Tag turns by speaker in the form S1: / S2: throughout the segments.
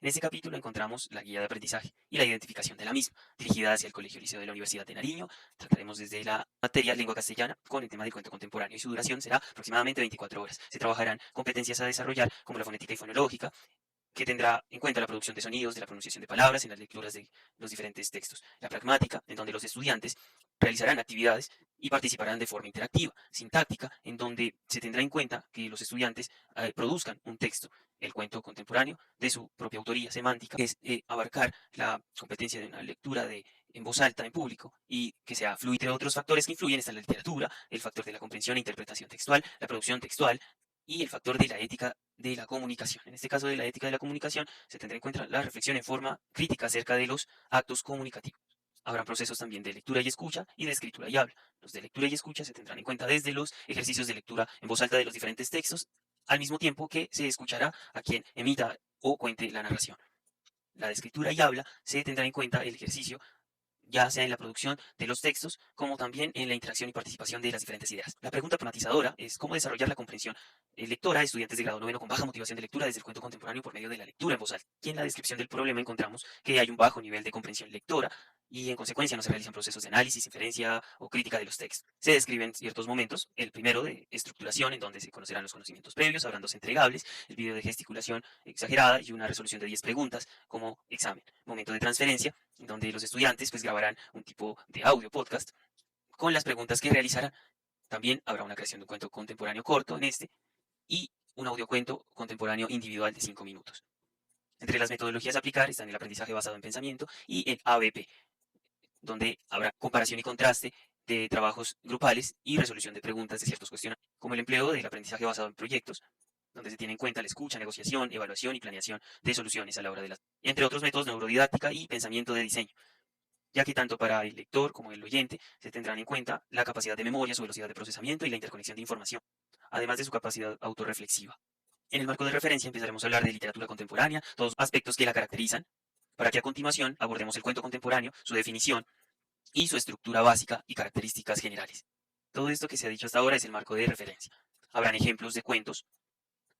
S1: En este capítulo encontramos la guía de aprendizaje y la identificación de la misma, dirigida hacia el Colegio Liceo de la Universidad de Nariño. Trataremos desde la materia lengua castellana con el tema del cuento contemporáneo y su duración será aproximadamente 24 horas. Se trabajarán competencias a desarrollar como la fonética y fonológica, que tendrá en cuenta la producción de sonidos, de la pronunciación de palabras en las lecturas de los diferentes textos. La pragmática, en donde los estudiantes realizarán actividades y participarán de forma interactiva. Sintáctica, en donde se tendrá en cuenta que los estudiantes produzcan un texto, el cuento contemporáneo, de su propia autoría. Semántica, que es abarcar la competencia de una lectura en voz alta en público y que sea fluida. Entre otros factores que influyen está la literatura, el factor de la comprensión e interpretación textual, la producción textual y el factor de la ética de la comunicación. En este caso de la ética de la comunicación se tendrá en cuenta la reflexión en forma crítica acerca de los actos comunicativos. Habrá procesos también de lectura y escucha y de escritura y habla. Los de lectura y escucha se tendrán en cuenta desde los ejercicios de lectura en voz alta de los diferentes textos, al mismo tiempo que se escuchará a quien emita o cuente la narración. La de escritura y habla se tendrá en cuenta el ejercicio ya sea en la producción de los textos, como también en la interacción y participación de las diferentes ideas. La pregunta problematizadora es cómo desarrollar la comprensión lectora a estudiantes de grado noveno con baja motivación de lectura desde el cuento contemporáneo por medio de la lectura en voz alta. Aquí en la descripción del problema encontramos que hay un bajo nivel de comprensión lectora y en consecuencia no se realizan procesos de análisis, inferencia o crítica de los textos. Se describen ciertos momentos, el primero de estructuración en donde se conocerán los conocimientos previos, habrán dos entregables, el video de gesticulación exagerada y una resolución de 10 preguntas como examen. Momento de transferencia, donde los estudiantes pues grabarán un tipo de audio podcast con las preguntas que realizarán. También habrá una creación de un cuento contemporáneo corto en este y un audiocuento contemporáneo individual de 5 minutos. Entre las metodologías a aplicar están el aprendizaje basado en pensamiento y el ABP, donde habrá comparación y contraste de trabajos grupales y resolución de preguntas de ciertos cuestionarios, como el empleo del aprendizaje basado en proyectos, donde se tiene en cuenta la escucha, negociación, evaluación y planeación de soluciones a la hora de las, entre otros métodos neurodidáctica y pensamiento de diseño, ya que tanto para el lector como el oyente se tendrán en cuenta la capacidad de memoria, su velocidad de procesamiento y la interconexión de información, además de su capacidad autorreflexiva. En el marco de referencia empezaremos a hablar de literatura contemporánea, todos los aspectos que la caracterizan, para que a continuación abordemos el cuento contemporáneo, su definición y su estructura básica y características generales. Todo esto que se ha dicho hasta ahora es el marco de referencia. Habrán ejemplos de cuentos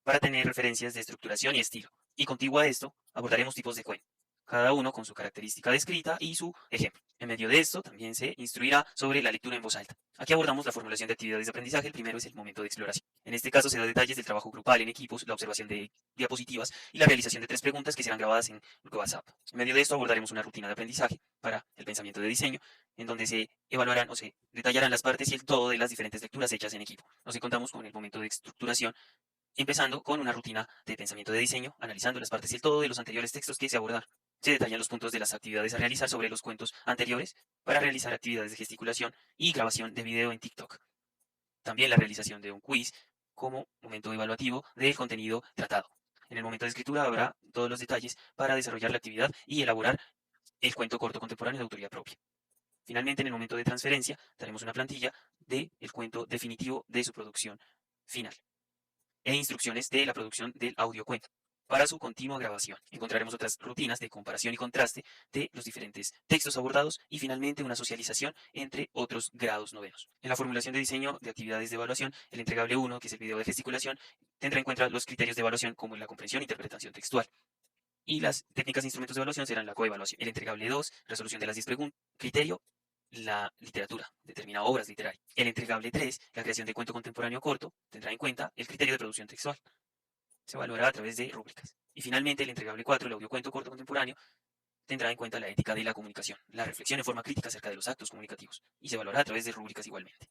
S1: para tener referencias de estructuración y estilo. Y contiguo a esto, abordaremos tipos de cuento, cada uno con su característica descrita y su ejemplo. En medio de esto, también se instruirá sobre la lectura en voz alta. Aquí abordamos la formulación de actividades de aprendizaje. El primero es el momento de exploración. En este caso se da detalles del trabajo grupal en equipos, la observación de diapositivas y la realización de 3 preguntas que serán grabadas en WhatsApp. En medio de esto abordaremos una rutina de aprendizaje para el pensamiento de diseño, en donde se evaluarán o se detallarán las partes y el todo de las diferentes lecturas hechas en equipo. Nos encontramos con el momento de estructuración, empezando con una rutina de pensamiento de diseño, analizando las partes y el todo de los anteriores textos que se abordaron. Se detallan los puntos de las actividades a realizar sobre los cuentos anteriores para realizar actividades de gesticulación y grabación de video en TikTok. También la realización de un quiz como momento evaluativo del contenido tratado. En el momento de escritura habrá todos los detalles para desarrollar la actividad y elaborar el cuento corto contemporáneo de autoría propia. Finalmente, en el momento de transferencia, daremos una plantilla del cuento definitivo de su producción final e instrucciones de la producción del audiocuento para su continua grabación. Encontraremos otras rutinas de comparación y contraste de los diferentes textos abordados y finalmente una socialización entre otros grados novenos. En la formulación de diseño de actividades de evaluación, el entregable 1, que es el video de gesticulación, tendrá en cuenta los criterios de evaluación como la comprensión e interpretación textual. Y las técnicas e instrumentos de evaluación serán la coevaluación. El entregable 2, resolución de las 10 preguntas, criterio, la literatura, determina obras literarias. El entregable 3, la creación de cuento contemporáneo corto, tendrá en cuenta el criterio de producción textual. Se evaluará a través de rúbricas. Y finalmente, el entregable 4, el audiocuento corto contemporáneo, tendrá en cuenta la ética de la comunicación, la reflexión en forma crítica acerca de los actos comunicativos, y se evaluará a través de rúbricas igualmente.